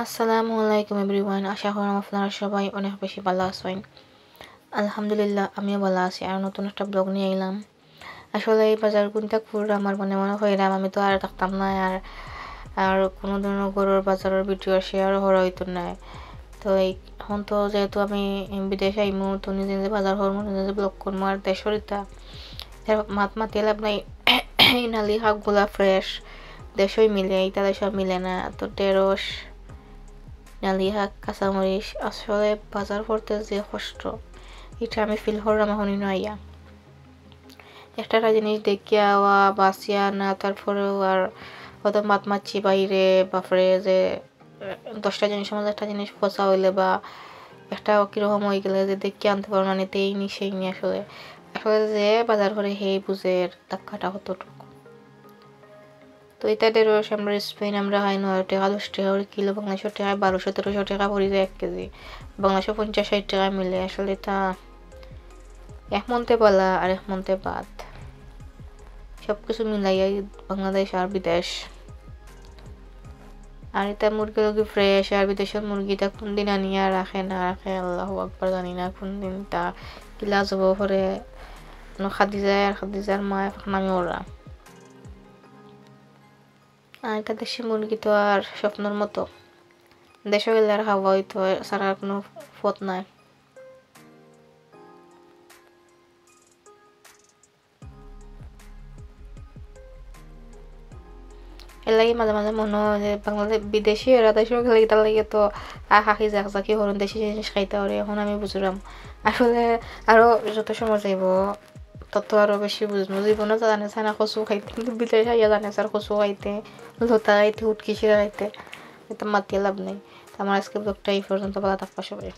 আসসালামু আলাইকুম এভরিওয়ান, আশা করি আপনারা সবাই অনেক বেশি ভালো আছেন। আলহামদুলিল্লাহ আমিও ভালো আছি। আর নতুন একটা ব্লগ নিয়ে এলাম। আসলে এই বাজার কোনটা করে আমার মনে হইলাম আমি তো আর থাকতাম না, আর আর কোনো ধরনের গরুর বাজারের ভিডিও শেয়ার করা হইতো না। তো এখন তো যেহেতু আমি বিদেশে আইমু, তো নিজে নিজে বাজার করবো, নিজে নিজে ব্লগ করবো। আর দেশের ইতা মাতিয়ে লাভ নাই। এই নালি শাকগুলা ফ্রেশ দেশই মিলে, ইটা দেশও মিলে না। তো ঢেঁড়স, নালি শাক, কাঁচামরিচ, আসলে বাজার করতে যে কষ্ট এটা আমি ফিল করলাম এখন আইয়া। একটা জিনিস দেখিয়া বাঁচিয়া না, তারপরেও আর কত মাতমাছি বাইরে বাপরে, যে 10টা জিনিসের মধ্যে একটা জিনিস পচা হইলে বা একটা কিরকম হয়ে গেলে যে দেখিয়ে আনতে পারো না, নিতেই নি সেই নি। আসলে আসলে যে বাজার করে সেই বুঝের ধাক্কাটা কতটুকু। তো এটা ঢেঁড়স আমরা স্পেন আমরা হয় 9 টাকা 10 টাকা করে কিলো, বাংলাদেশের টাকায় 1200-1300 টাকা পড়ে যায় 1 কেজি। বাংলাদেশে 50-60 টাকা মিলে। আসলে এটা এক মনতে বলা আর এক মনতে বাদ, সব কিছু মিলাইয়াই বাংলাদেশ আর বিদেশ। আর এটা মুরগি লোক ফ্রেশ, আর বিদেশের মুরগিটা কোন দিন আনিয়া রাখে না রাখে আল্লাহ আকবার, জানি না কোন দিন তা কিলা যাব করে খাদিজার মা নামি ওরা। আর এটা দেশি মুরগি তো আর স্বপ্নের মতো, দেশে গেলে আর খাওয়া হইতো, ছাড়া কোনো পথ নাই। এর লাগে মাঝে মাঝে মনে হয় যে বাংলাদেশ বিদেশি এরা দেশেও গেলে তার লাগে তো হাঁকি জাকি হরণ দেশি জিনিস খাইতে পারে। এখন আমি বুঝলাম আসলে আরো যত সময় যাইব তত আরো বেশি বুঝবো। জীবনে তো জানে না কচু খাইতে, কিন্তু বিদেশে আইয়া জানে স্যার কচু খাইতে, লতা খাইতে, উটকি শিরা খাইতে। এটা মাতিয়ে লাভ নেই। আমার আজকে ব্লগটা এই পর্যন্ত, ভালো থাকবা সবাই।